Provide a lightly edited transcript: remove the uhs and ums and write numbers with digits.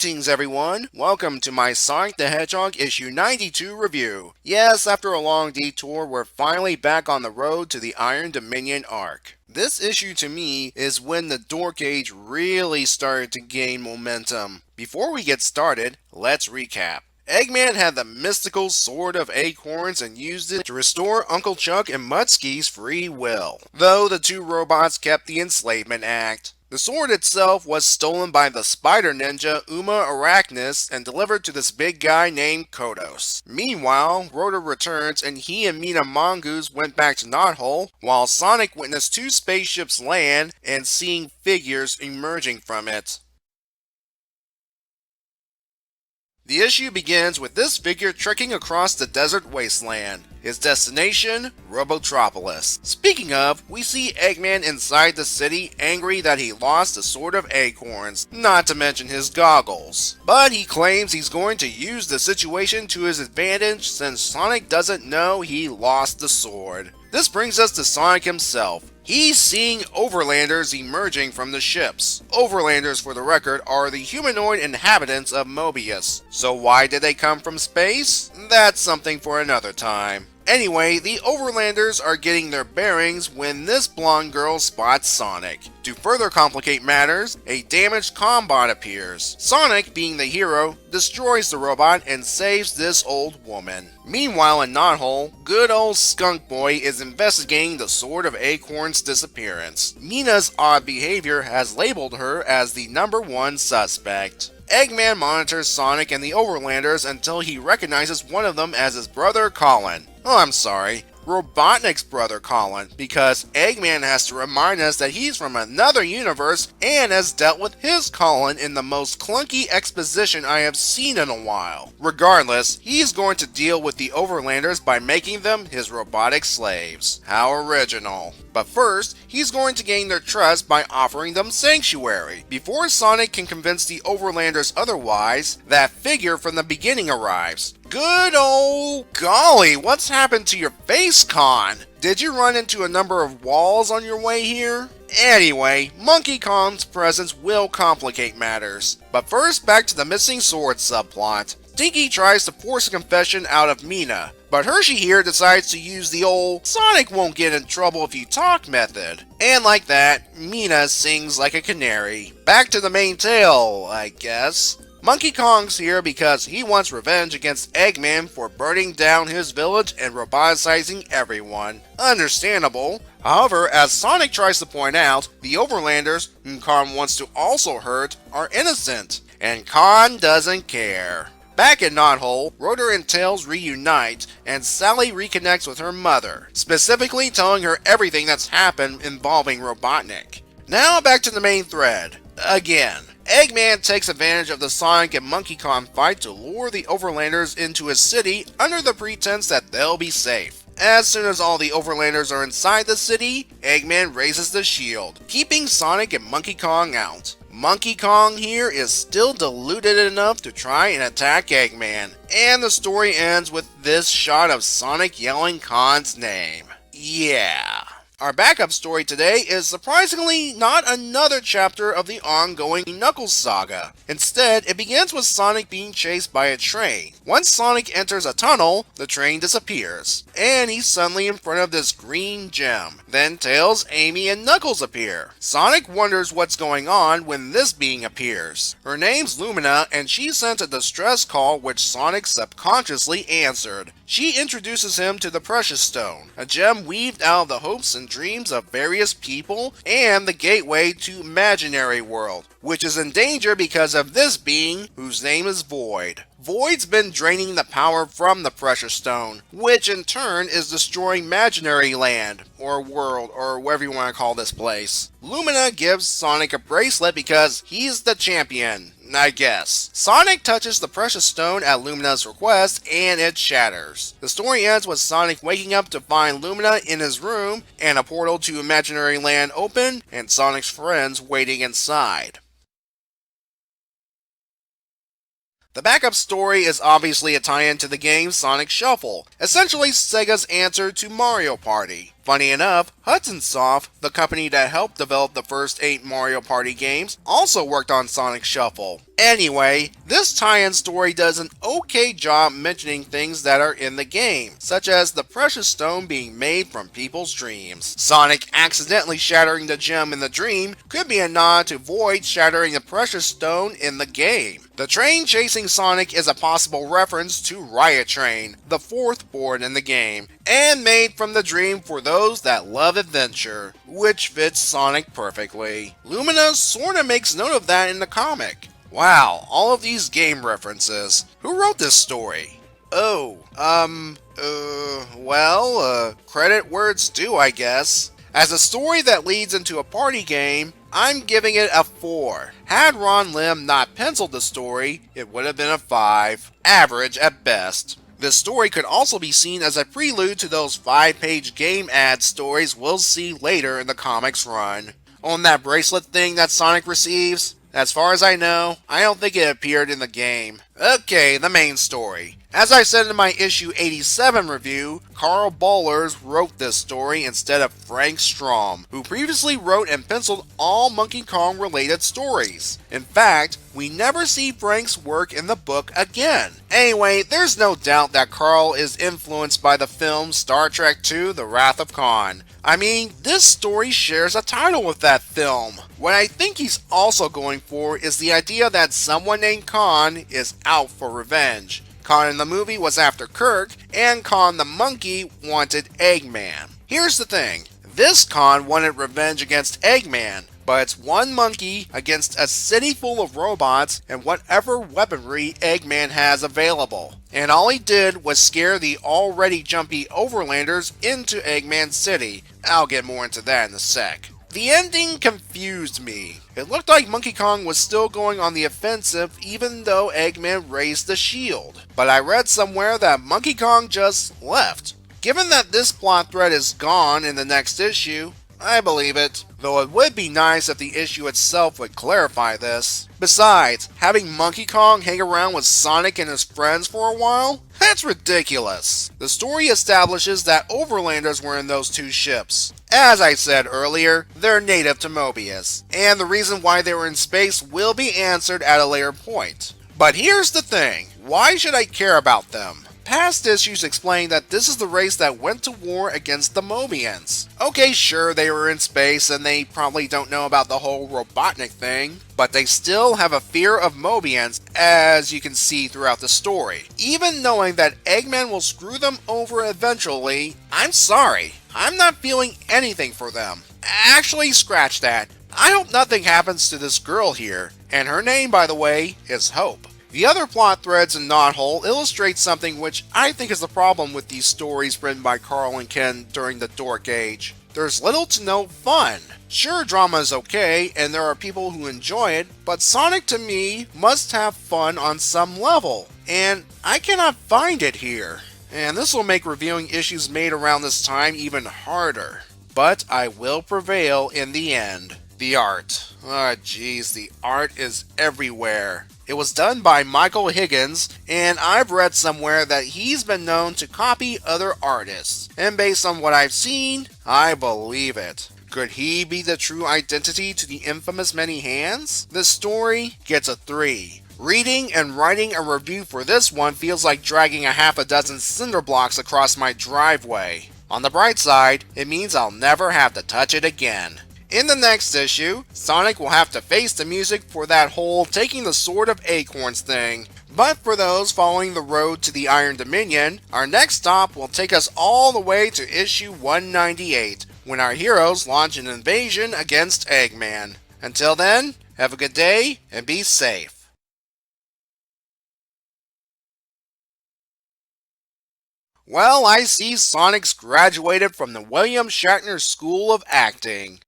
Greetings everyone, welcome to my Sonic the Hedgehog issue 92 review. Yes, after a long detour, we're finally back on the road to the Iron Dominion arc. This issue to me is when the Dork Age really started to gain momentum. Before we get started, let's recap. Eggman had the mystical Sword of Acorns and used it to restore Uncle Chuck and Mudski's free will, though the two robots kept the Enslavement Act. The sword itself was stolen by the spider ninja Uma Arachnus and delivered to this big guy named Kodos. Meanwhile, Rotor returns and he and Mina Mongoose went back to Knothole, while Sonic witnessed two spaceships land and seeing figures emerging from it. The issue begins with this figure trekking across the desert wasteland. His destination, Robotropolis. Speaking of, we see Eggman inside the city, angry that he lost the Sword of Acorns, not to mention his goggles. But he claims he's going to use the situation to his advantage since Sonic doesn't know he lost the sword. This brings us to Sonic himself. He's seeing Overlanders emerging from the ships. Overlanders, for the record, are the humanoid inhabitants of Mobius. So why did they come from space? That's something for another time. Anyway, the Overlanders are getting their bearings when this blonde girl spots Sonic. To further complicate matters, a damaged Combot appears. Sonic, being the hero, destroys the robot and saves this old woman. Meanwhile in Knothole, good old Skunk Boy is investigating the Sword of Acorn's disappearance. Mina's odd behavior has labeled her as the #1 suspect. Eggman monitors Sonic and the Overlanders until he recognizes one of them as his brother Colin. Oh, I'm sorry, Robotnik's brother Colin, because Eggman has to remind us that he's from another universe and has dealt with his Colin in the most clunky exposition I have seen in a while. Regardless, he's going to deal with the Overlanders by making them his robotic slaves. How original. But first, he's going to gain their trust by offering them sanctuary. Before Sonic can convince the Overlanders otherwise, that figure from the beginning arrives. Good old golly, what's happened to your face, Con? Did you run into a number of walls on your way here? Anyway, Monkey Kong's presence will complicate matters. But first, back to the missing sword subplot. Dinky tries to force a confession out of Mina, but Hershey here decides to use the old Sonic won't get in trouble if you talk method. And like that, Mina sings like a canary. Back to the main tale, I guess. Monkey Kong's here because he wants revenge against Eggman for burning down his village and roboticizing everyone. Understandable. However, as Sonic tries to point out, the Overlanders, whom Kong wants to also hurt, are innocent, and Kong doesn't care. Back in Knothole, Rotor and Tails reunite, and Sally reconnects with her mother, specifically telling her everything that's happened involving Robotnik. Now back to the main thread. Again, Eggman takes advantage of the Sonic and Monkey Kong fight to lure the Overlanders into his city under the pretense that they'll be safe. As soon as all the Overlanders are inside the city, Eggman raises the shield, keeping Sonic and Monkey Kong out. Monkey Kong here is still deluded enough to try and attack Eggman, and the story ends with this shot of Sonic yelling Kong's name. Yeah. Our backup story today is surprisingly not another chapter of the ongoing Knuckles saga. Instead, it begins with Sonic being chased by a train. Once Sonic enters a tunnel, the train disappears, and he's suddenly in front of this green gem. Then Tails, Amy, and Knuckles appear. Sonic wonders what's going on when this being appears. Her name's Lumina, and she sent a distress call which Sonic subconsciously answered. She introduces him to the Precious Stone, a gem weaved out of the hopes and dreams of various people and the gateway to Imaginary World, which is in danger because of this being, whose name is Void. Void's been draining the power from the Precious Stone, which in turn is destroying Imaginary Land, or World, or whatever you want to call this place. Lumina gives Sonic a bracelet because he's the champion, I guess. Sonic touches the Precious Stone at Lumina's request, and it shatters. The story ends with Sonic waking up to find Lumina in his room, and a portal to Imaginary Land open, and Sonic's friends waiting inside. The backup story is obviously a tie-in to the game Sonic Shuffle, essentially Sega's answer to Mario Party. Funny enough, Hudson Soft, the company that helped develop the first 8 Mario Party games, also worked on Sonic Shuffle. Anyway, this tie-in story does an okay job mentioning things that are in the game, such as the precious stone being made from people's dreams. Sonic accidentally shattering the gem in the dream could be a nod to Void shattering the precious stone in the game. The train chasing Sonic is a possible reference to Riot Train, the 4th board in the game, and made from the dream for those that love adventure, which fits Sonic perfectly. Lumina sorta makes note of that in the comic. Wow, all of these game references. Who wrote this story? Credit where it's due, I guess. As a story that leads into a party game, I'm giving it a 4. Had Ron Lim not penciled the story, it would have been a 5. Average at best. This story could also be seen as a prelude to those 5-page game ad stories we'll see later in the comics run. On that bracelet thing that Sonic receives, as far as I know, I don't think it appeared in the game. Okay, the main story. As I said in my issue 87 review, Carl Bollers wrote this story instead of Frank Strom, who previously wrote and penciled all Monkey Kong related stories. In fact, we never see Frank's work in the book again. Anyway, there's no doubt that Carl is influenced by the film Star Trek II: The Wrath of Khan. I mean, this story shares a title with that film. What I think he's also going for is the idea that someone named Khan is out for revenge. Khan in the movie was after Kirk, and Khan the monkey wanted Eggman. Here's the thing, this Khan wanted revenge against Eggman, but it's one monkey against a city full of robots and whatever weaponry Eggman has available. And all he did was scare the already jumpy Overlanders into Eggman City. I'll get more into that in a sec. The ending confused me. It looked like Monkey Kong was still going on the offensive even though Eggman raised the shield. But I read somewhere that Monkey Kong just left. Given that this plot thread is gone in the next issue, I believe it. Though it would be nice if the issue itself would clarify this. Besides, having Monkey Kong hang around with Sonic and his friends for a while? That's ridiculous. The story establishes that Overlanders were in those 2 ships. As I said earlier, they're native to Mobius, and the reason why they were in space will be answered at a later point. But here's the thing, why should I care about them? Past issues explain that this is the race that went to war against the Mobians. Okay, sure, they were in space and they probably don't know about the whole Robotnik thing, but they still have a fear of Mobians, as you can see throughout the story. Even knowing that Eggman will screw them over eventually, I'm sorry, I'm not feeling anything for them. Actually, scratch that. I hope nothing happens to this girl here, and her name, by the way, is Hope. The other plot threads in Knothole illustrate something which I think is the problem with these stories written by Carl and Ken during the Dork Age. There's little to no fun. Sure, drama is okay, and there are people who enjoy it, but Sonic to me must have fun on some level, and I cannot find it here. And this will make reviewing issues made around this time even harder. But I will prevail in the end. The art. Oh geez, the art is everywhere. It was done by Michael Higgins, and I've read somewhere that he's been known to copy other artists. And based on what I've seen, I believe it. Could he be the true identity to the infamous Many Hands? This story gets a 3. Reading and writing a review for this one feels like dragging a half a dozen cinder blocks across my driveway. On the bright side, it means I'll never have to touch it again. In the next issue, Sonic will have to face the music for that whole taking the Sword of Acorns thing. But for those following the road to the Iron Dominion, our next stop will take us all the way to issue 198, when our heroes launch an invasion against Eggman. Until then, have a good day and be safe. Well, I see Sonic's graduated from the William Shatner School of Acting.